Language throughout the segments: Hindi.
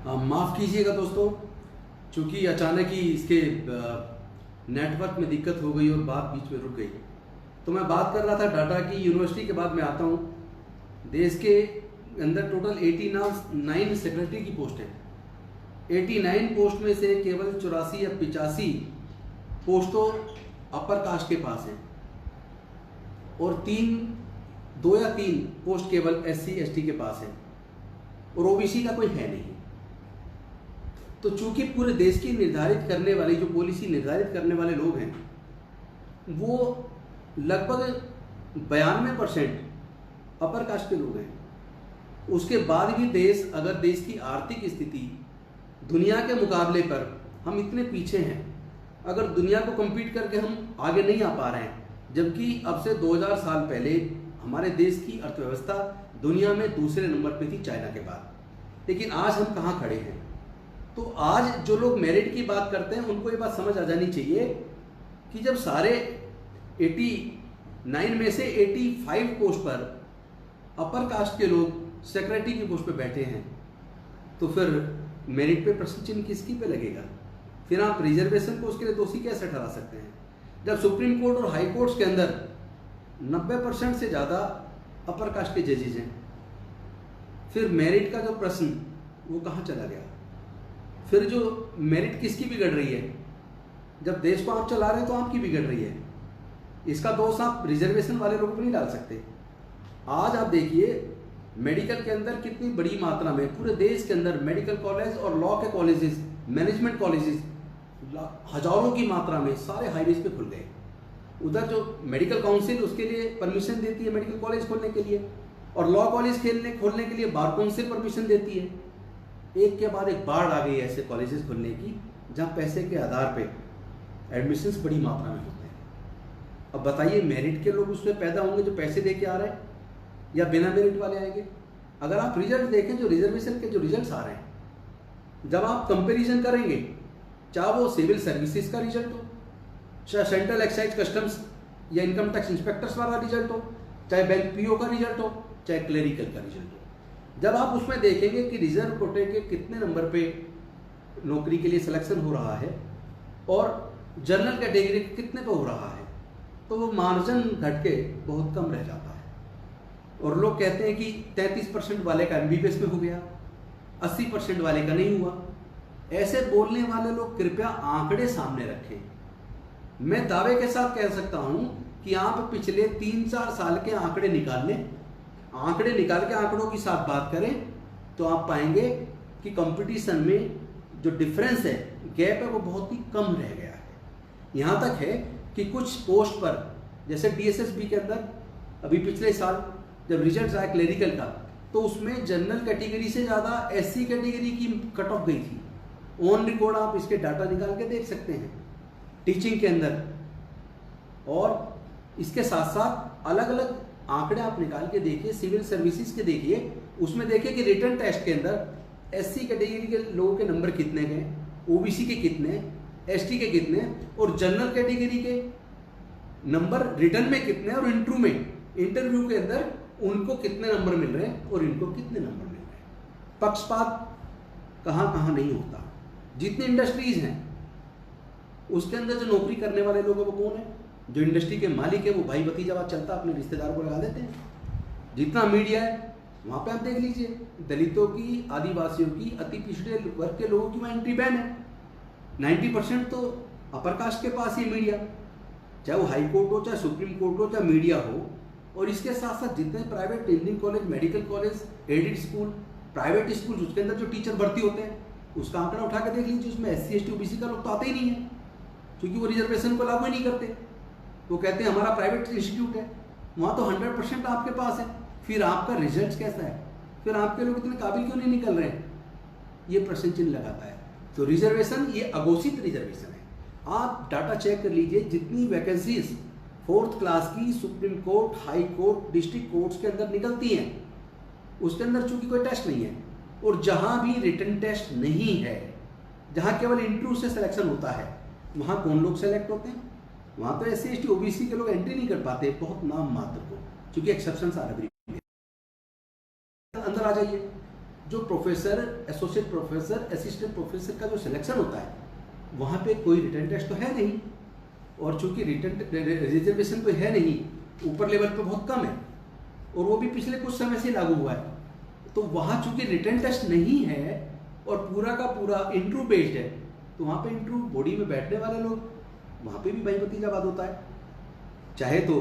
माफ़ कीजिएगा दोस्तों, चूँकि अचानक ही इसके नेटवर्क में दिक्कत हो गई और बात बीच में रुक गई। तो मैं बात कर रहा था डाटा की। यूनिवर्सिटी के बाद मैं आता हूँ। देश के अंदर टोटल 89 सेक्रेटरी की पोस्ट है। 89 पोस्ट में से केवल 84 या 85 पोस्टों अपर कास्ट के पास हैं और 2 या 3 पोस्ट केवल SC ST के पास है और OBC का कोई है नहीं। तो चूंकि पूरे देश की निर्धारित करने वाली जो पॉलिसी निर्धारित करने वाले लोग हैं वो लगभग 92% अपर कास्ट के लोग हैं, उसके बाद भी देश, अगर देश की आर्थिक स्थिति दुनिया के मुकाबले पर हम इतने पीछे हैं, अगर दुनिया को कम्पीट करके हम आगे नहीं आ पा रहे हैं, जबकि अब से 2000 साल पहले हमारे देश की अर्थव्यवस्था दुनिया में दूसरे नंबर पे थी चाइना के बाद, लेकिन आज हम कहाँ खड़े हैं। तो आज जो लोग मेरिट की बात करते हैं उनको ये बात समझ आ जानी चाहिए कि जब सारे 89 में से 85 पोस्ट पर अपर कास्ट के लोग सेक्रेटरी की पोस्ट पे बैठे हैं, तो फिर मेरिट पे प्रश्न चिन्ह किसकी पे लगेगा। फिर आप रिजर्वेशन को उसके लिए दोषी कैसे ठहरा सकते हैं, जब सुप्रीम कोर्ट और हाई कोर्ट्स के अंदर 90% से ज़्यादा अपर कास्ट के जजेज हैं। फिर मेरिट का जो प्रश्न वो कहाँ चला गया। फिर जो मेरिट किसकी बिगड़ रही है, जब देश को आप चला रहे हैं तो आपकी बिगड़ रही है। इसका दोष आप रिजर्वेशन वाले लोगों को नहीं डाल सकते। आज आप देखिए मेडिकल के अंदर कितनी बड़ी मात्रा में पूरे देश के अंदर मेडिकल कॉलेज और लॉ के कॉलेजेस, मैनेजमेंट कॉलेजेस हजारों की मात्रा में सारे हाईवेज पे खुल गए। उधर जो मेडिकल काउंसिल उसके लिए परमिशन देती है मेडिकल कॉलेज खोलने के लिए, और लॉ कॉलेज खोलने के लिए बार काउंसिल परमिशन देती है। एक के बाद एक बाढ़ आ गई है ऐसे कॉलेजेस खुलने की जहाँ पैसे के आधार पे एडमिशन्स बड़ी मात्रा में होते हैं। अब बताइए मेरिट के लोग उसमें पैदा होंगे जो पैसे दे के आ रहे हैं, या बिना मेरिट वाले आएंगे। अगर आप रिजल्ट देखें, जो रिजर्वेशन के जो रिजल्ट्स आ रहे हैं, जब आप कंपेरिजन करेंगे, चाहे वो सिविल सर्विसेज का रिजल्ट हो, चाहे सेंट्रल एक्साइज कस्टम्स या इनकम टैक्स इंस्पेक्टर्स वाला रिजल्ट हो, चाहे बैंक PO का रिजल्ट हो, चाहे क्लेरिकल का रिजल्ट हो, जब आप उसमें देखेंगे कि रिजर्व कोटे के कितने नंबर पे नौकरी के लिए सिलेक्शन हो रहा है और जनरल कैटेगरी के कितने पे हो रहा है, तो वो मार्जिन घट के बहुत कम रह जाता है। और लोग कहते हैं कि 33% वाले का MBBS में हो गया, 80% वाले का नहीं हुआ। ऐसे बोलने वाले लोग कृपया आंकड़े सामने रखें। मैं दावे के साथ कह सकता हूं कि आप पिछले 3-4 साल के आंकड़े निकाल लें, आंकड़े निकाल के आंकड़ों की साथ बात करें तो आप पाएंगे कि कंपटीशन में जो डिफरेंस है, गैप है, वो बहुत ही कम रह गया है। यहाँ तक है कि कुछ पोस्ट पर, जैसे DSSB के अंदर अभी पिछले साल जब रिजल्ट आया क्लेरिकल का, तो उसमें जनरल कैटेगरी से ज़्यादा SC कैटेगरी की कट ऑफ गई थी। ऑन रिकॉर्ड आप इसके डाटा निकाल के देख सकते हैं टीचिंग के अंदर। और इसके साथ साथ अलग अलग आंकड़े आप निकाल के देखिए, सिविल सर्विसेज के देखिए, उसमें देखिए कि रिटन टेस्ट के अंदर SC कैटेगरी के लोगों के नंबर कितने गए, OBC के कितने, ST के कितने, और जनरल कैटेगरी के नंबर रिटन में कितने, और इंटरव्यू के अंदर उनको कितने नंबर मिल रहे हैं और इनको कितने नंबर मिल रहे हैं। पक्षपात कहाँ कहाँ नहीं होता। जितनी इंडस्ट्रीज हैं उसके अंदर जो नौकरी करने वाले लोग हैं वो कौन है, जो इंडस्ट्री के मालिक है वो भाई भतीजावाद चलता, अपने रिश्तेदार को लगा देते हैं। जितना मीडिया है वहाँ पे आप देख लीजिए, दलितों की, आदिवासियों की, अति पिछड़े वर्ग के लोगों की वहाँ एंट्री बैन है। 90% तो अपर कास्ट के पास ही मीडिया, चाहे वो हाई कोर्ट हो, चाहे सुप्रीम कोर्ट हो, चाहे मीडिया हो। और इसके साथ साथ जितने private engineering college, medical college, aided school, private school, उसके अंदर जो टीचर भर्ती होते हैं उसका आंकड़ा उठा के देख लीजिए, उसमें SC ST OBC का लोग तो आते ही नहीं है, क्योंकि वो रिजर्वेशन को लागू ही नहीं करते। वो कहते हैं हमारा प्राइवेट इंस्टीट्यूट है, वहाँ तो 100% आपके पास है। फिर आपका रिजल्ट कैसा है, फिर आपके लोग इतने काबिल क्यों नहीं निकल रहे हैं, ये प्रश्न चिन्ह लगाता है। तो रिजर्वेशन ये अघोषित रिजर्वेशन है। आप डाटा चेक कर लीजिए, जितनी वैकेंसीज 4th क्लास की supreme court, high court, district courts के अंदर निकलती हैं, उसके अंदर चूंकि कोई टेस्ट नहीं है, और जहां भी रिटन टेस्ट नहीं है, जहां केवल इंटरव्यू से सिलेक्शन होता है, वहां कौन लोग सेलेक्ट होते हैं, वहां तो SC ST OBC के लोग एंट्री नहीं कर पाते, बहुत नाम मात्र को, क्योंकि एक्सेप्शन आ रही अंदर आ जाइए। जो professor, associate professor, assistant professor का जो सिलेक्शन होता है वहाँ पे कोई रिटन टेस्ट तो है नहीं, और चूंकि रिजर्वेशन कोई है नहीं, ऊपर लेवल पे बहुत कम है, और वो भी पिछले कुछ समय से लागू हुआ है, तो वहाँ चूंकि रिटन टेस्ट नहीं है और पूरा का पूरा इंटरव्यू बेस्ड है, तो वहाँ पे इंटरव्यू बॉडी में बैठने वाले लोग, वहाँ पे भी भाई भतीजावाद होता है। चाहे तो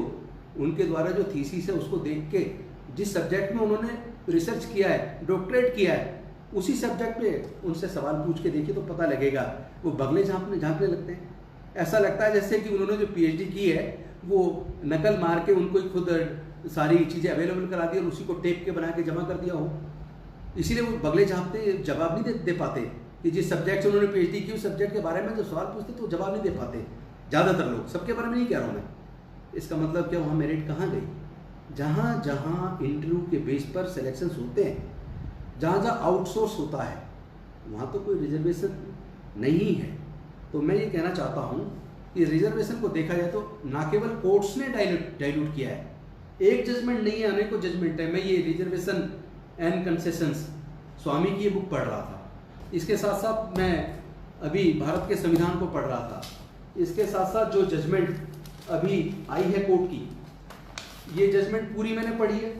उनके द्वारा जो थीसिस है उसको देख के, जिस सब्जेक्ट में उन्होंने रिसर्च किया है, डॉक्टरेट किया है, उसी सब्जेक्ट पे उनसे सवाल पूछ के देखिए तो पता लगेगा, वो बगले झांकने लगते हैं। ऐसा लगता है जैसे कि उन्होंने जो पीएचडी की है वो नकल मार के उनको ही खुद सारी चीज़ें अवेलेबल करा दी और उसी को टेप के बना के जमा कर दिया हो। इसीलिए वो बगले झांकते, जवाब नहीं दे पाते कि जिस सब्जेक्ट से उन्होंने पीएचडी की उस सब्जेक्ट के बारे में जो सवाल पूछते तो जवाब नहीं दे पाते। ज़्यादातर लोग, सबके बारे में नहीं कह रहा हूँ मैं। इसका मतलब क्या, वहाँ मेरिट कहाँ गई? जहाँ जहाँ इंटरव्यू के बेस पर सिलेक्शंस होते हैं, जहाँ जहाँ आउटसोर्स होता है, वहाँ तो कोई रिजर्वेशन नहीं है। तो मैं ये कहना चाहता हूँ कि रिजर्वेशन को देखा जाए तो ना केवल कोर्ट्स ने डाइल्यूट किया है, एक जजमेंट नहीं है, अनेकों जजमेंट है। मैं ये रिजर्वेशन एंड कंसेशंस स्वामी की ये बुक पढ़ रहा था, इसके साथ साथ मैं अभी भारत के संविधान को पढ़ रहा था, इसके साथ साथ जो जजमेंट अभी आई है कोर्ट की, ये जजमेंट पूरी मैंने पढ़ी है।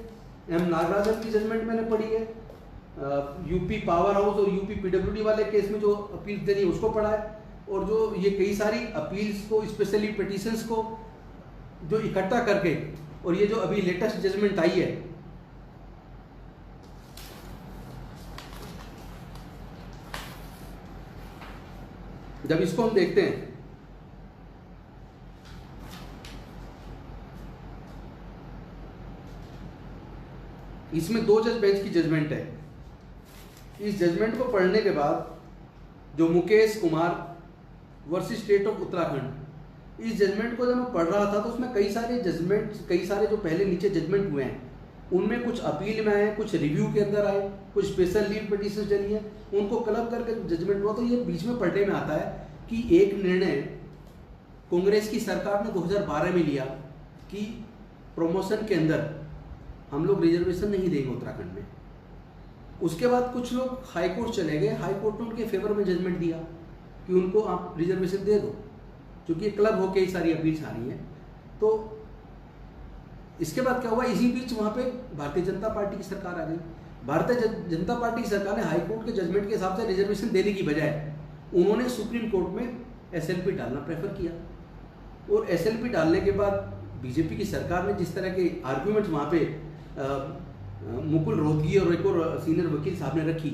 एम नागराजन की जजमेंट मैंने पढ़ी है, यूपी पावर हाउस और यूपी पीडब्ल्यूडी वाले केस में जो अपील देनी है उसको पढ़ा है, और जो ये कई सारी अपील्स को, स्पेशली पिटीशंस को जो इकट्ठा करके, और ये जो अभी लेटेस्ट जजमेंट आई है, जब इसको हम देखते हैं, इसमें 2 जज बेंच की जजमेंट है। इस जजमेंट को पढ़ने के बाद जो Mukesh Kumar versus state of Uttarakhand, इस जजमेंट को जब मैं पढ़ रहा था तो उसमें कई सारे जो पहले नीचे जजमेंट हुए हैं उनमें कुछ अपील में आए, कुछ रिव्यू के अंदर आए, कुछ स्पेशल लीव पिटीशन चली है, उनको क्लब करके जजमेंट हुआ। तो ये बीच में पढ़ने में आता है कि एक निर्णय कांग्रेस की सरकार ने 2012 में लिया कि प्रमोशन के अंदर हम लोग रिजर्वेशन नहीं देंगे उत्तराखंड में। उसके बाद कुछ लोग हाई कोर्ट चले गए, हाई कोर्ट ने उनके फेवर में जजमेंट दिया कि उनको आप रिजर्वेशन दे दो, क्योंकि क्लब होके ही सारी अपील्स आ रही हैं। तो इसके बाद क्या हुआ, इसी बीच वहाँ पे भारतीय जनता पार्टी की सरकार आ गई। भारतीय जनता पार्टी की सरकार ने हाई कोर्ट के जजमेंट के हिसाब से रिजर्वेशन देने की बजाय उन्होंने सुप्रीम कोर्ट में एसएलपी डालना प्रेफर किया, और एसएलपी डालने के बाद बीजेपी की सरकार ने जिस तरह के आर्ग्यूमेंट्स वहाँ पे मुकुल रोहतगी और एक और सीनियर वकील साहब ने रखी,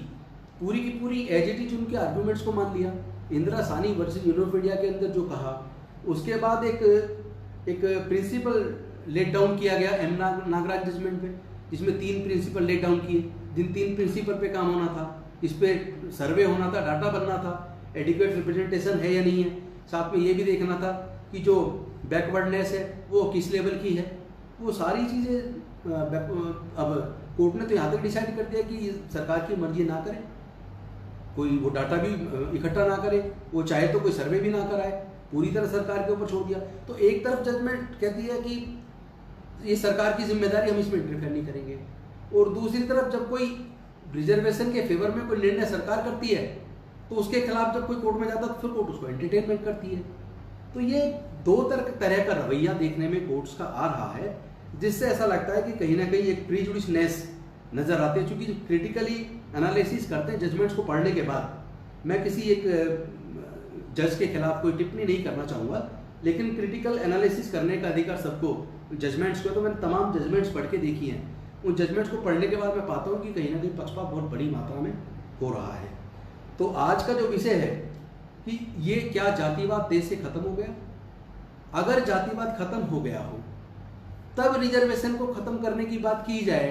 पूरी की पूरी एज इट इज उनके आर्ग्यूमेंट्स को मान लिया। इंदिरा सानी वर्सेस यूनियन ऑफ इंडिया के अंदर जो कहा, उसके बाद एक प्रिंसिपल लेट डाउन किया गया एम नागराज जजमेंट पे, जिसमें 3 प्रिंसिपल लेट डाउन किए, जिन 3 प्रिंसिपल पे काम होना था, इस पे सर्वे होना था, डाटा बनना था, एडिक्वेट रिप्रेजेंटेशन है या नहीं है, साथ में ये भी देखना था कि जो बैकवर्डनेस है वो किस लेवल की है। वो सारी चीज़ें अब कोर्ट ने तो यहाँ तक डिसाइड कर दिया कि सरकार की मर्जी ना करे, कोई वो डाटा भी इकट्ठा ना करे, वो चाहे तो कोई सर्वे भी ना कराए, पूरी तरह सरकार के ऊपर छोड़ दिया। तो एक तरफ जजमेंट कहती है कि ये सरकार की जिम्मेदारी, हम इसमें इंटरफेयर नहीं करेंगे, और दूसरी तरफ जब कोई रिजर्वेशन के फेवर में कोई निर्णय सरकार करती है तो उसके खिलाफ जब कोई कोर्ट में जाता है तो फिर कोर्ट उसको एंटरटेनमेंट करती है। तो ये 2 तरह का रवैया देखने में कोर्ट्स का आ रहा है, जिससे ऐसा लगता है कि कहीं ना कहीं एक प्रीजुडिशनेस नजर आते हैं। चूंकि क्रिटिकली एनालिसिस करते हैं जजमेंट्स को पढ़ने के बाद, मैं किसी एक जज के खिलाफ कोई टिप्पणी नहीं करना चाहूँगा, लेकिन क्रिटिकल एनालिसिस करने का अधिकार सबको, जजमेंट्स को, तो मैंने तमाम जजमेंट्स पढ़ के देखी हैं। उन जजमेंट्स को पढ़ने के बाद मैं पाता हूँ कि कहीं ना कहीं पक्षपात बहुत बड़ी मात्रा में हो रहा है। तो आज का जो विषय है कि ये क्या जातिवाद देश से खत्म हो गया? अगर जातिवाद खत्म हो गया हो तब रिजर्वेशन को खत्म करने की बात की जाए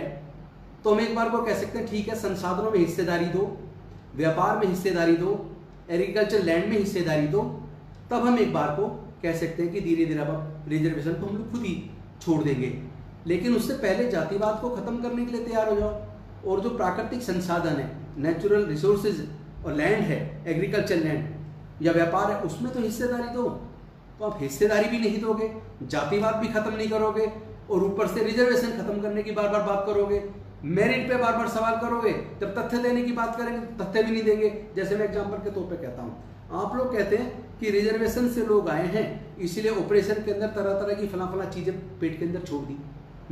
तो हम एक बार को कह सकते हैं ठीक है, संसाधनों में हिस्सेदारी दो, व्यापार में हिस्सेदारी दो, एग्रीकल्चर लैंड में हिस्सेदारी दो, तब हम एक बार को कह सकते हैं कि धीरे धीरे अब रिजर्वेशन को हम लोग खुद ही छोड़ देंगे। लेकिन उससे पहले जातिवाद को खत्म करने के लिए तैयार हो जाओ, और जो प्राकृतिक संसाधन है, नेचुरल रिसोर्सेज और लैंड है, एग्रीकल्चर लैंड या व्यापार है, उसमें तो हिस्सेदारी दो। तो आप हिस्सेदारी भी नहीं दोगे, जातिवाद भी खत्म नहीं करोगे, और ऊपर से रिजर्वेशन खत्म करने की बार बार बात करोगे, मेरिट पे बार बार सवाल करोगे, जब तथ्य देने की बात करेंगे तो तथ्य भी नहीं देंगे। जैसे मैं एग्जांपल के तौर पे कहता हूँ, आप लोग कहते हैं कि रिजर्वेशन से लोग आए हैं इसीलिए ऑपरेशन के अंदर तरह तरह की फला फला चीजें पेट के अंदर छोड़ दी।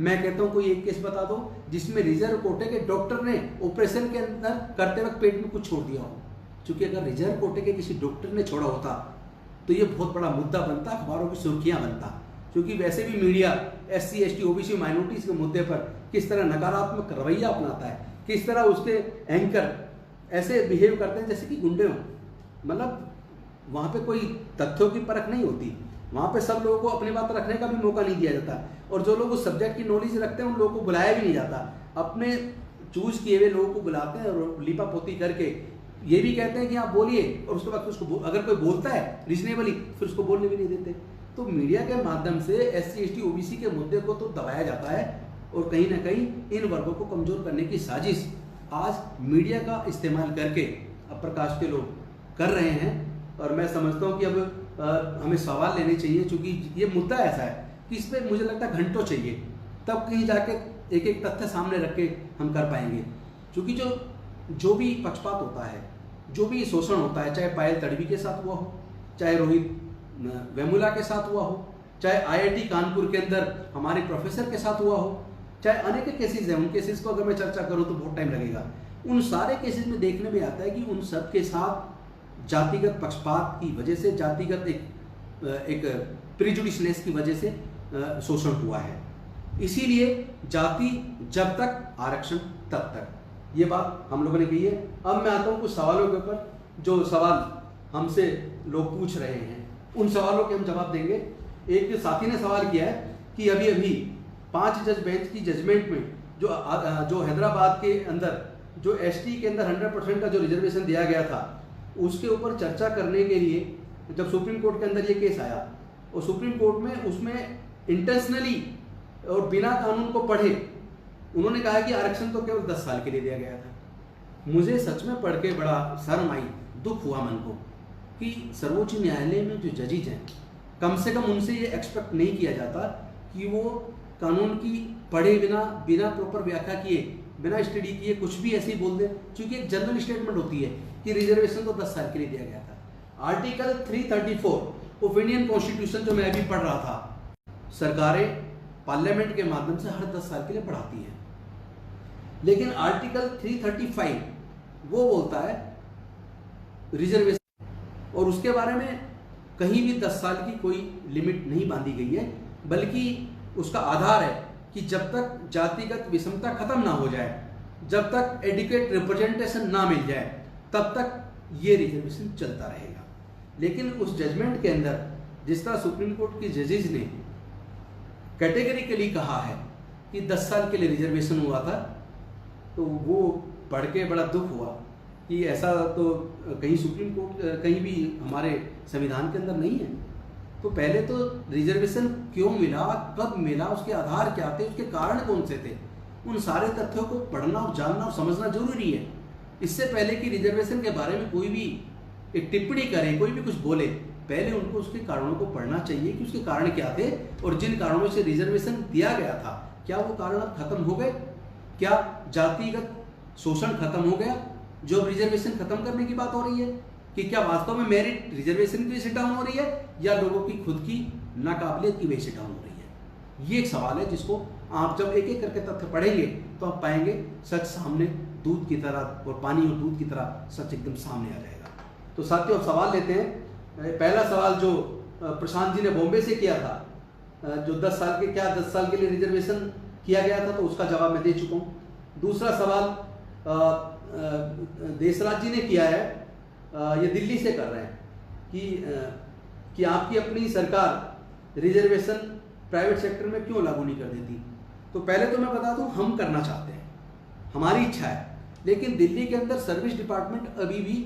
मैं कहता हूँ कोई एक केस बता दो जिसमें रिजर्व कोटे के डॉक्टर ने ऑपरेशन के अंदर करते वक्त पेट में कुछ छोड़ दिया हो। क्योंकि अगर रिजर्व कोटे के किसी डॉक्टर ने छोड़ा होता तो ये बहुत बड़ा मुद्दा बनता, अखबारों की सुर्खियां बनता। क्योंकि वैसे भी media SC ST OBC minorities के मुद्दे पर किस तरह नकारात्मक रवैया अपनाता है, किस तरह उसके एंकर ऐसे बिहेव करते हैं जैसे कि गुंडे हों। मतलब वहाँ पे कोई तथ्यों की परख नहीं होती, वहाँ पे सब लोगों को अपनी बात रखने का भी मौका नहीं दिया जाता। और जो लोग उस सब्जेक्ट की नॉलेज रखते हैं उन लोगों को बुलाया भी नहीं जाता। अपने चूज किए हुए लोगों को बुलाते हैं और लीपा पोती करके ये भी कहते हैं कि आप बोलिए, और उसके बाद उसको अगर कोई बोलता है रीजनेबली फिर उसको बोलने भी नहीं देते। तो मीडिया के माध्यम से SC ST OBC के मुद्दे को तो दबाया जाता है और कहीं ना कहीं इन वर्गों को कमजोर करने की साजिश आज मीडिया का इस्तेमाल करके अब प्रकाश के लोग कर रहे हैं। और मैं समझता हूँ कि अब हमें सवाल लेने चाहिए, क्योंकि ये मुद्दा ऐसा है कि इस पर मुझे लगता है घंटों चाहिए, तब कहीं जाके एक एक तथ्य सामने रख के हम कर पाएंगे। क्योंकि जो भी पक्षपात होता है, जो भी शोषण होता है, चाहे पायल तड़वी के साथ हुआ हो, चाहे रोहित वेमुला के साथ हुआ हो, चाहे IIT कानपुर के अंदर हमारे प्रोफेसर के साथ हुआ हो, चाहे अनेक केसेस हैं, उन केसेस को अगर मैं चर्चा करूं तो बहुत टाइम लगेगा। उन सारे केसेस में देखने में आता है कि उन सब के साथ जातिगत पक्षपात की वजह से, जातिगत एक प्रिजुडिशनेस की वजह से शोषण हुआ है। इसीलिए जाति जब तक, आरक्षण तब तक, ये बात हम लोगों ने कही है। अब मैं आता हूँ कुछ सवालों के ऊपर, जो सवाल हमसे लोग पूछ रहे हैं उन सवालों के हम जवाब देंगे। एक साथी ने सवाल किया है कि अभी अभी 5 जज बेंच की जजमेंट में जो हैदराबाद के अंदर जो ST के अंदर 100% का जो रिजर्वेशन दिया गया था उसके ऊपर चर्चा करने के लिए जब सुप्रीम कोर्ट के अंदर ये केस आया और सुप्रीम कोर्ट में उसमें इंटेंशनली और बिना कानून को पढ़े उन्होंने कहा कि आरक्षण तो केवल 10 साल के लिए दिया गया था। मुझे सच में पढ़ के बड़ा शर्म आई, दुख हुआ मन को कि सर्वोच्च न्यायालय में जो जजेज हैं कम से कम उनसे ये एक्सपेक्ट नहीं किया जाता कि वो कानून की पढ़े बिना प्रॉपर व्याख्या किए, बिना स्टडी किए कुछ भी ऐसे ही बोल दें। क्योंकि एक जनरल स्टेटमेंट होती है कि रिजर्वेशन तो 10 साल के लिए दिया गया था। आर्टिकल 334 ऑफ इंडियन कॉन्स्टिट्यूशन जो मैं अभी पढ़ रहा था, सरकारें पार्लियामेंट के माध्यम से हर 10 साल के लिए बढ़ाती हैं। लेकिन आर्टिकल 335 वो बोलता है रिजर्वेशन, और उसके बारे में कहीं भी 10 साल की कोई लिमिट नहीं बांधी गई है, बल्कि उसका आधार है कि जब तक जातिगत विषमता खत्म ना हो जाए, जब तक एडिक्वेट रिप्रेजेंटेशन ना मिल जाए, तब तक ये रिजर्वेशन चलता रहेगा। लेकिन उस जजमेंट के अंदर जिस तरह सुप्रीम कोर्ट की जजेज ने कैटेगरिकली कहा है कि 10 साल के लिए रिजर्वेशन हुआ था, तो वो पढ़ के बड़ा दुख हुआ कि ऐसा तो कहीं सुप्रीम कोर्ट कहीं भी हमारे संविधान के अंदर नहीं है। तो पहले तो रिजर्वेशन क्यों मिला, कब मिला, उसके आधार क्या थे, उसके कारण कौन से थे, उन सारे तथ्यों को पढ़ना और जानना और समझना जरूरी है। इससे पहले कि रिजर्वेशन के बारे में कोई भी एक टिप्पणी करे, कोई भी कुछ बोले, पहले उनको उसके कारणों को पढ़ना चाहिए कि उसके कारण क्या थे और जिन कारणों से रिजर्वेशन दिया गया था क्या वो कारण अब खत्म हो गए, क्या जातिगत शोषण खत्म हो गया, जो अब रिजर्वेशन खत्म करने की बात हो रही है, कि क्या वास्तव में मेरिट रिजर्वेशन की वजह से डाउन हो रही है या लोगों की खुद की नाकाबिलियत की वजह से डाउन हो रही है। ये एक सवाल है जिसको आप जब एक एक करके तथ्य पढ़ेंगे तो आप पाएंगे सच सामने दूध की तरह, और पानी और दूध की तरह सच एकदम सामने आ जाएगा। तो साथियों अब सवाल लेते हैं। पहला सवाल जो प्रशांत जी ने बॉम्बे से किया था, जो 10 साल के लिए रिजर्वेशन किया गया था, तो उसका जवाब मैं दे चुका हूँ। दूसरा सवाल देशराज जी ने किया है, ये दिल्ली से कर रहे हैं कि आपकी अपनी सरकार रिजर्वेशन प्राइवेट सेक्टर में क्यों लागू नहीं कर देती। तो पहले तो मैं बता दूं, हम करना चाहते हैं, हमारी इच्छा है, लेकिन दिल्ली के अंदर सर्विस डिपार्टमेंट अभी भी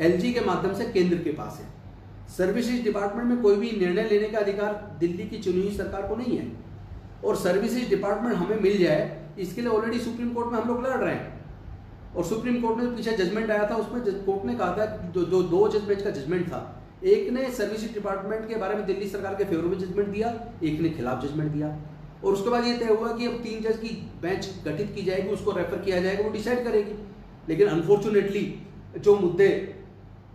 LG के माध्यम से केंद्र के पास है। सर्विसेज डिपार्टमेंट में कोई भी निर्णय लेने का अधिकार दिल्ली की चुनी हुई सरकार को नहीं है, और सर्विसेज डिपार्टमेंट हमें मिल जाए इसके लिए ऑलरेडी सुप्रीम कोर्ट में हम लोग लड़ रहे हैं। और सुप्रीम कोर्ट में पीछे जजमेंट आया था, उसमें कोर्ट ने कहा था कि जो 2 जज बेंच का जजमेंट था, एक ने सर्विसेज डिपार्टमेंट के बारे में दिल्ली सरकार के फेवर में जजमेंट दिया, एक ने खिलाफ जजमेंट दिया। और उसके बाद ये तय हुआ कि अब 3 जज की बेंच गठित की जाएगी, उसको रेफर किया जाएगा, वो डिसाइड करेगी। लेकिन अनफॉर्चुनेटली जो मुद्दे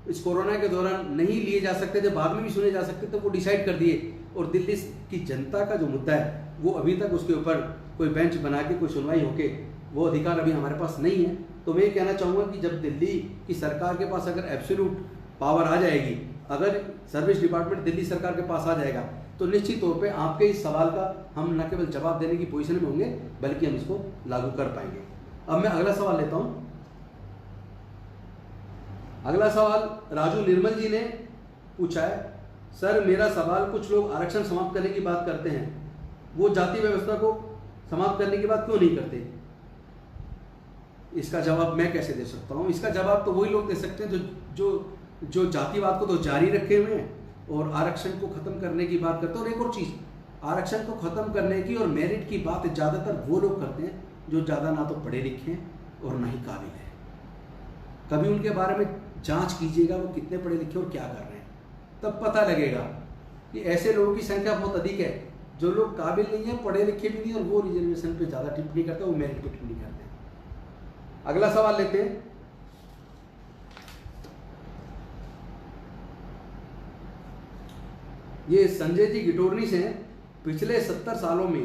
इस कोरोना के दौरान नहीं लिए जा सकते थे, बाद में भी सुने जा सकते थे, वो डिसाइड कर दिए। और दिल्ली की जनता का जो मुद्दा है वो अभी तक उसके ऊपर कोई बेंच बना के कोई सुनवाई होके वो अधिकार अभी हमारे पास नहीं है। तो मैं ये कहना चाहूँगा कि जब दिल्ली की सरकार के पास अगर एब्सोल्यूट पावर आ जाएगी, अगर सर्विस डिपार्टमेंट दिल्ली सरकार के पास आ जाएगा, तो निश्चित तौर पे आपके इस सवाल का हम न केवल जवाब देने की पोजीशन में होंगे बल्कि हम इसको लागू कर पाएंगे। अब मैं अगला सवाल लेता हूँ। अगला सवाल राजू निर्मल जी ने पूछा है, सर मेरा सवाल, कुछ लोग आरक्षण समाप्त करने की बात करते हैं, वो जाति व्यवस्था को समाप्त करने की बात क्यों नहीं करते? इसका जवाब मैं कैसे दे सकता हूँ? इसका जवाब तो वही लोग दे सकते हैं जो जातिवाद को तो जारी रखे हुए हैं और आरक्षण को खत्म करने की बात करते हैं। और एक और चीज़, आरक्षण को खत्म करने की और मेरिट की बात ज़्यादातर वो लोग करते हैं जो ज़्यादा ना तो पढ़े लिखे हैं और ना ही काबिल हैं। कभी उनके बारे में जांच कीजिएगा वो कितने पढ़े लिखे और क्या कर रहे हैं, तब पता लगेगा कि ऐसे लोगों की संख्या बहुत अधिक है जो लोग काबिल नहीं है, पढ़े लिखे भी नहीं, और वो रिजर्वेशन पे ज़्यादा टिप्पणी करते हैं, वो मेरिट पे टिप्पणी करते हैं। अगला सवाल लेते हैं। ये संजय जी गिटोरनी से हैं। पिछले 70 सालों में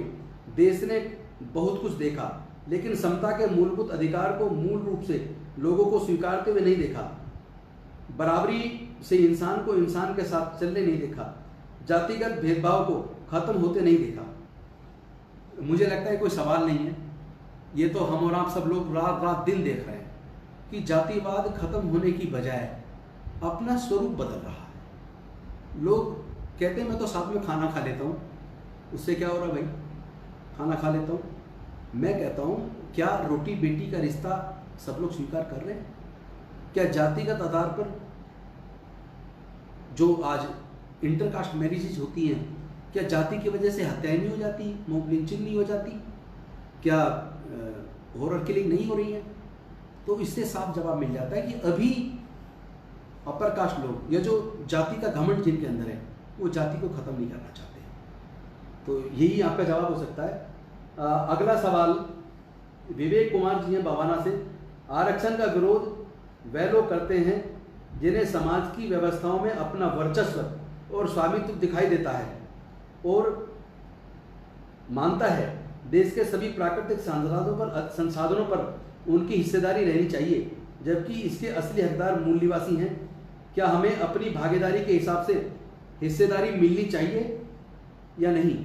देश ने बहुत कुछ देखा, लेकिन समता के मूलभूत अधिकार को मूल रूप से लोगों को स्वीकारते हुए नहीं देखा। बराबरी से इंसान को इंसान के साथ चलने नहीं देखा। जातिगत भेदभाव को खत्म होते नहीं देखा। मुझे लगता है कोई सवाल नहीं है, ये तो हम और आप सब लोग रात रात दिन देख रहे हैं कि जातिवाद खत्म होने की बजाय अपना स्वरूप बदल रहा है। लोग कहते हैं मैं तो साथ में खाना खा लेता हूँ, उससे क्या हो रहा भाई, खाना खा लेता हूँ। मैं कहता हूँ क्या रोटी बेटी का रिश्ता सब लोग स्वीकार कर रहे हैं? क्या जातिगत आधार पर जो आज इंटरकास्ट मैरिजेज होती हैं, क्या जाति की वजह से हत्याएं नहीं हो जाती, मॉब लिंचिंग नहीं हो जाती, क्या हॉरर किलिंग नहीं हो रही है? तो इससे साफ जवाब मिल जाता है कि अभी अपर कास्ट लोग या जो जाति का घमंड जिनके अंदर है वो जाति को खत्म नहीं करना चाहते। तो यही आपका जवाब हो सकता है। अगला सवाल विवेक कुमार जी हैं बवाना से। आरक्षण का विरोध वह लोग करते हैं जिन्हें समाज की व्यवस्थाओं में अपना वर्चस्व और स्वामित्व दिखाई देता है और मानता है देश के सभी प्राकृतिक संसाधनों पर उनकी हिस्सेदारी रहनी चाहिए, जबकि इसके असली हकदार मूल निवासी हैं। क्या हमें अपनी भागीदारी के हिसाब से हिस्सेदारी मिलनी चाहिए या नहीं?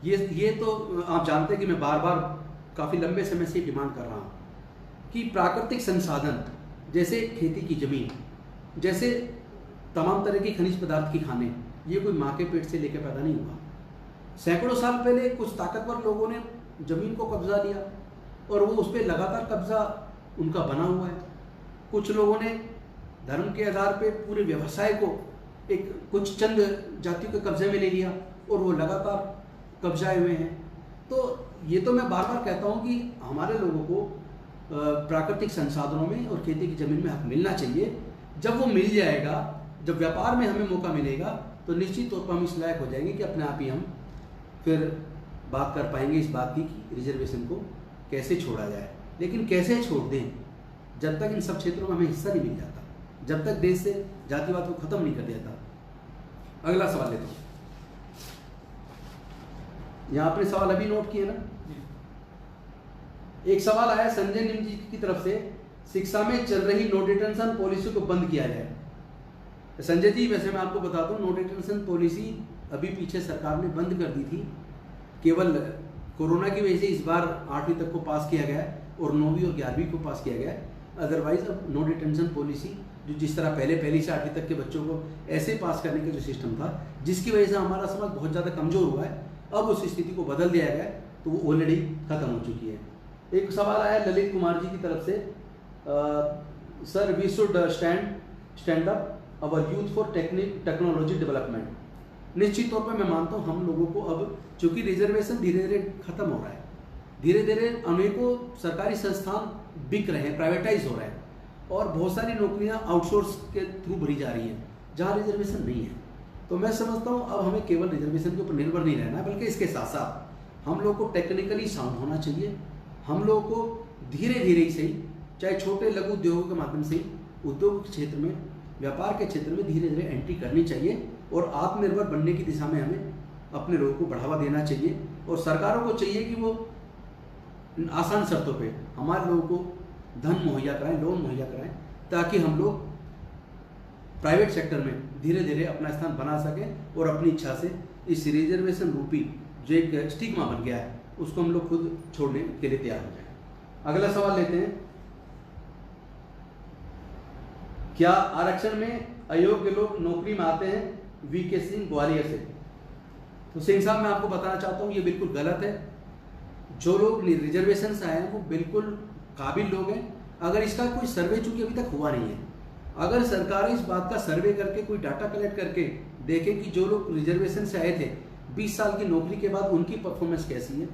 ये तो आप जानते हैं कि मैं बार बार काफ़ी लंबे समय से डिमांड कर रहा हूँ कि प्राकृतिक संसाधन जैसे खेती की ज़मीन, जैसे तमाम तरह की खनिज पदार्थ की खाने, ये कोई माँ के पेट से लेकर पैदा नहीं हुआ। सैकड़ों साल पहले कुछ ताकतवर लोगों ने ज़मीन को कब्जा लिया और वो उस पर लगातार कब्जा उनका बना हुआ है। कुछ लोगों ने धर्म के आधार पे पूरे व्यवसाय को एक कुछ चंद जातियों के कब्जे में ले लिया और वो लगातार कब्जाए हुए हैं। तो ये तो मैं बार बार कहता हूँ कि हमारे लोगों को प्राकृतिक संसाधनों में और खेती की ज़मीन में हक मिलना चाहिए। जब वो मिल जाएगा, जब व्यापार में हमें मौका मिलेगा, तो निश्चित तौर पर हम इस लायक हो जाएंगे कि अपने आप ही हम फिर बात कर पाएंगे इस बात की कि रिजर्वेशन को कैसे छोड़ा जाए। लेकिन कैसे छोड़ दें जब तक इन सब क्षेत्रों में हमें हिस्सा नहीं मिल जाता, जब तक देश से जातिवाद को खत्म नहीं कर दिया था। अगला सवाल लेते हैं। यहाँ आपने सवाल अभी नोट किए ना? एक सवाल आया संजय निम जी की तरफ से, शिक्षा में चल रही नो डिटेंशन पॉलिसी को बंद किया जाए। संजय जी वैसे मैं आपको बता दूं, नो डिटेंशन पॉलिसी अभी पीछे सरकार ने बंद कर दी थी। केवल कोरोना की वजह से इस बार 8वीं तक को पास किया गया है और 9वीं और 11वीं को पास किया गया है। अदरवाइज अब नो डिटेंशन पॉलिसी जो जिस तरह पहली से 8वीं तक के बच्चों को ऐसे पास करने का जो सिस्टम था, जिसकी वजह से हमारा समाज बहुत ज़्यादा कमज़ोर हुआ है, अब उस स्थिति को बदल दिया गया है, तो वो ऑलरेडी खत्म हो चुकी है। एक सवाल आया ललित कुमार जी की तरफ से, sir we should stand up our youth for technology development. निश्चित तौर पर मैं मानता हूँ हम लोगों को अब, चूंकि रिजर्वेशन धीरे धीरे खत्म हो रहा है, धीरे धीरे अनेकों सरकारी संस्थान बिक रहे हैं, प्राइवेटाइज हो रहे हैं और बहुत सारी नौकरियां आउटसोर्स के थ्रू भरी जा रही हैं जहां रिजर्वेशन नहीं है। तो मैं समझता हूं अब हमें केवल रिजर्वेशन के ऊपर निर्भर नहीं रहना है, बल्कि इसके साथ साथ हम लोग को टेक्निकली साउंड होना चाहिए। हम लोग को धीरे धीरे ही सही, चाहे छोटे लघु उद्योगों के माध्यम से उद्योग के क्षेत्र में, व्यापार के क्षेत्र में धीरे धीरे एंट्री करनी चाहिए और आत्मनिर्भर बनने की दिशा में हमें अपने लोगों को बढ़ावा देना चाहिए। और सरकारों को चाहिए कि वो आसान शर्तों पे हमारे लोगों को धन मुहैया कराएं, लोन मुहैया कराएं, ताकि हम लोग प्राइवेट सेक्टर में धीरे धीरे अपना स्थान बना सकें और अपनी इच्छा से इस रिजर्वेशन रूपी जो एक स्टिग्मा बन गया है उसको हम लोग खुद छोड़ने के लिए तैयार हो जाएं। अगला सवाल लेते हैं, क्या आरक्षण में अयोग्य लोग नौकरी में आते हैं? वीके सिंह ग्वालियर से। तो सिंह साहब, मैं आपको बताना चाहता हूँ ये बिल्कुल गलत है। जो लोग रिजर्वेशन से आए हैं वो बिल्कुल काबिल लोग हैं। अगर इसका कोई सर्वे चूंकि अभी तक हुआ नहीं है, अगर सरकार इस बात का सर्वे करके कोई डाटा कलेक्ट करके देखे कि जो लोग रिजर्वेशन से आए थे 20 साल की नौकरी के बाद उनकी परफॉर्मेंस कैसी है,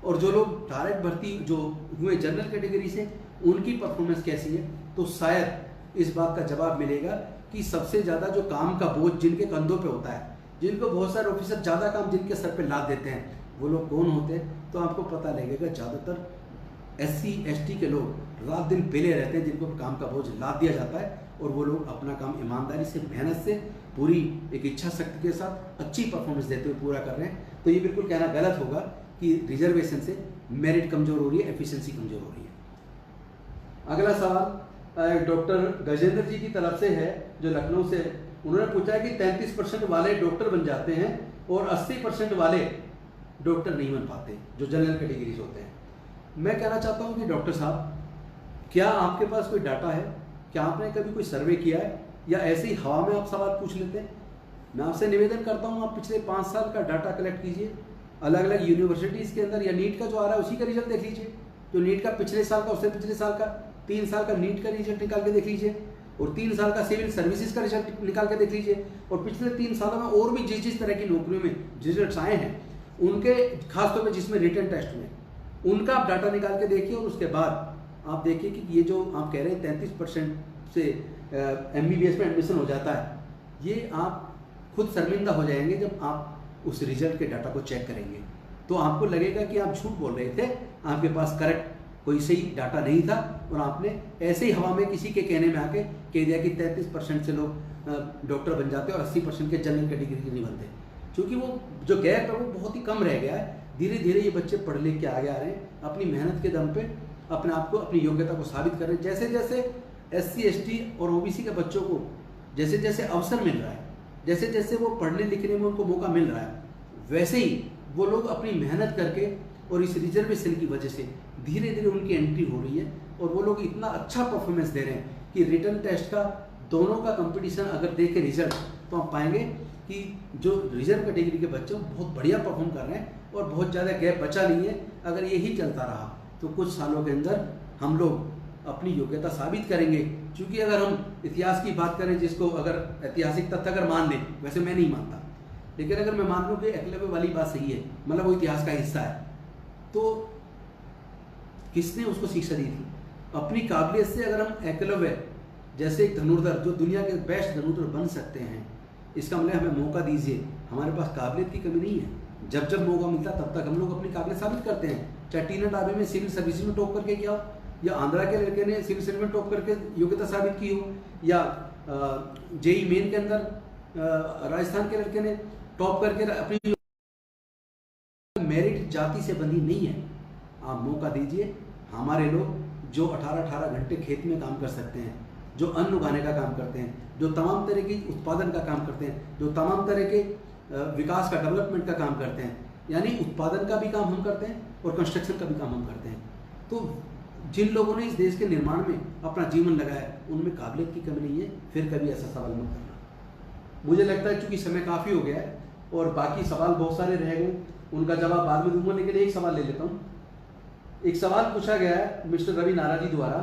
और जो लोग डायरेक्ट भर्ती जो हुए जनरल कैटेगरी से उनकी परफॉर्मेंस कैसी है, तो शायद इस बात का जवाब मिलेगा कि सबसे ज़्यादा जो काम का बोझ जिनके कंधों पे होता है, जिनको बहुत सारे ऑफिसर ज़्यादा काम जिनके सर पे लाद देते हैं, वो लोग कौन होते हैं? तो आपको पता लगेगा ज़्यादातर SC ST के लोग रात दिन पेले रहते हैं, जिनको काम का बोझ लाद दिया जाता है और वो लोग अपना काम ईमानदारी से, मेहनत से, पूरी एक इच्छा शक्ति के साथ अच्छी परफॉर्मेंस देते हुए पूरा कर रहे हैं। तो ये बिल्कुल कहना गलत होगा कि रिजर्वेशन से मेरिट कमज़ोर हो रही है, एफिशिएंसी कमज़ोर हो रही है। अगला सवाल डॉक्टर गजेंद्र जी की तरफ से है, जो लखनऊ से। उन्होंने पूछा है कि 33% वाले डॉक्टर बन जाते हैं और 80% वाले डॉक्टर नहीं बन पाते, जो जनरल कैटेगरीज होते हैं। मैं कहना चाहता हूं कि डॉक्टर साहब, क्या आपके पास कोई डाटा है? क्या आपने कभी कोई सर्वे किया है, या ऐसे ही हवा में आप सवाल पूछ लेते हैं? मैं आपसे निवेदन करता हूं, आप पिछले 5 साल का डाटा कलेक्ट कीजिए, अलग अलग यूनिवर्सिटीज़ के अंदर, या नीट का जो आ रहा है उसी का रिजल्ट देख लीजिए, जो नीट का पिछले साल का, उससे पिछले साल का, 3 साल का नीट का रिजल्ट निकाल के देख लीजिए, और 3 साल का सिविल सर्विसेज का रिजल्ट निकाल के देख लीजिए, और पिछले 3 सालों में और भी जिस तरह की नौकरियों में रिजल्ट आए हैं उनके, खासतौर पर जिसमें रिटन टेस्ट में, उनका आप डाटा निकाल के देखिए। और उसके बाद आप देखिए कि ये जो आप कह रहे हैं 33% से MBBS में एडमिशन हो जाता है, ये आप खुद शर्मिंदा हो जाएंगे जब आप उस रिजल्ट के डाटा को चेक करेंगे। तो आपको लगेगा कि आप झूठ बोल रहे थे, आपके पास करेक्ट कोई सही डाटा नहीं था, और आपने ऐसे ही हवा में किसी के कहने में आके कह दिया कि 33% से लोग डॉक्टर बन जाते हैं और 80% के जनरल कैटेगरी के नहीं बनते। क्योंकि वो जो गैप है वो बहुत ही कम रह गया है। धीरे धीरे ये बच्चे पढ़ लिख के आगे आ रहे हैं, अपनी मेहनत के दम पे अपने आप को, अपनी योग्यता को साबित कर रहे हैं। जैसे जैसे SC ST और OBC के बच्चों को जैसे जैसे अवसर मिल रहा है, जैसे जैसे वो पढ़ने लिखने में उनको मौका मिल रहा है, वैसे ही वो लोग अपनी मेहनत करके और इस रिजर्वेशन की वजह से धीरे धीरे उनकी एंट्री हो रही है, और वो लोग इतना अच्छा परफॉर्मेंस दे रहे हैं कि रिटन टेस्ट का दोनों का कंपटीशन अगर देखें रिजल्ट, तो आप पाएंगे कि जो रिजर्व कैटेगरी के बच्चे बहुत बढ़िया परफॉर्म कर रहे हैं और बहुत ज़्यादा गैप बचा नहीं है। अगर यही चलता रहा तो कुछ सालों के अंदर हम लोग अपनी योग्यता साबित करेंगे। क्योंकि अगर हम इतिहास की बात करें, जिसको अगर ऐतिहासिक तथ्य अगर मान लें, वैसे मैं नहीं मानता, लेकिन अगर मैं मान लूँ कि एकलव्य वाली बात सही है, मतलब वो इतिहास का हिस्सा है, तो किसने उसको शिक्षा दी थी? अपनी काबिलियत से। अगर हम एकलव्य जैसे एक धनुर्धर, जो दुनिया के बेस्ट धनुर्धर बन सकते हैं, इसका मतलब हमें मौका दीजिए। हमारे पास काबिलियत की कमी नहीं है, जब जब मौका मिलता तब तक हम लोग अपनी काबिलियत साबित करते हैं। चाहे टीना डाबे में सिविल सर्विसेज में टॉप करके किया हो, या आंध्रा के लड़के ने सिविल सर्विस में टॉप करके योग्यता साबित की हो, या JEE मेन के अंदर राजस्थान के लड़के ने टॉप करके अपनी। मेरिट जाति से बंधी नहीं है, आप मौका दीजिए। हमारे लोग जो 18-18 घंटे खेत में काम कर सकते हैं, जो अन्न उगाने का काम करते हैं, जो तमाम तरह की उत्पादन का काम करते हैं, जो तमाम तरह के विकास का, डेवलपमेंट का काम करते हैं, यानी उत्पादन का भी काम हम करते हैं और कंस्ट्रक्शन का भी काम हम करते हैं। तो जिन लोगों ने इस देश के निर्माण में अपना जीवन लगाया, उनमें काबिलियत की कमी नहीं है। फिर कभी ऐसा सवाल मत करना। मुझे लगता है चूंकि समय काफ़ी हो गया है और बाकी सवाल बहुत सारे रह गए, उनका जवाब बाद में दूंगा, लेकिन एक सवाल ले लेता हूँ। एक सवाल पूछा गया है मिस्टर रवि नारा जी द्वारा,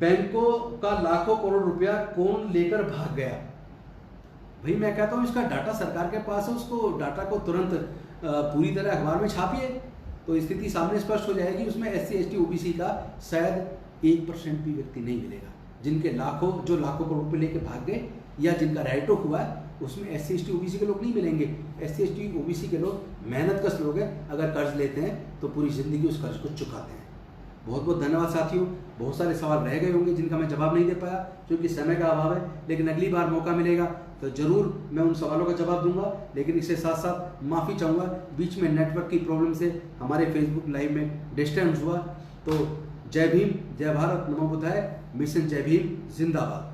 बैंकों का लाखों करोड़ रुपया कौन लेकर भाग गया? भाई मैं कहता हूँ इसका डाटा सरकार के पास है, उसको डाटा को तुरंत पूरी तरह अखबार में छापिए, तो स्थिति सामने स्पष्ट हो जाएगी। उसमें SC ST OBC का शायद 1% भी व्यक्ति नहीं मिलेगा, जिनके लाखों, जो लाखों करोड़ रुपये लेके भाग गए, या जिनका राइट ऑफ हुआ है, उसमें SC ST OBC के लोग नहीं मिलेंगे। SC ST OBC के लोग मेहनत कश लोग हैं, अगर कर्ज लेते हैं तो पूरी ज़िंदगी उस कर्ज को चुकाते हैं। बहुत बहुत धन्यवाद साथियों। बहुत सारे सवाल रह गए होंगे जिनका मैं जवाब नहीं दे पाया क्योंकि समय का अभाव है, लेकिन अगली बार मौका मिलेगा तो ज़रूर मैं उन सवालों का जवाब दूंगा। लेकिन इसके साथ साथ माफ़ी चाहूँगा, बीच में नेटवर्क की प्रॉब्लम से हमारे फेसबुक लाइव में डिस्टर्बेंस हुआ। तो जय भीम, जय भारत, नमो बुद्धाय, मिशन जय भीम जिंदाबाद।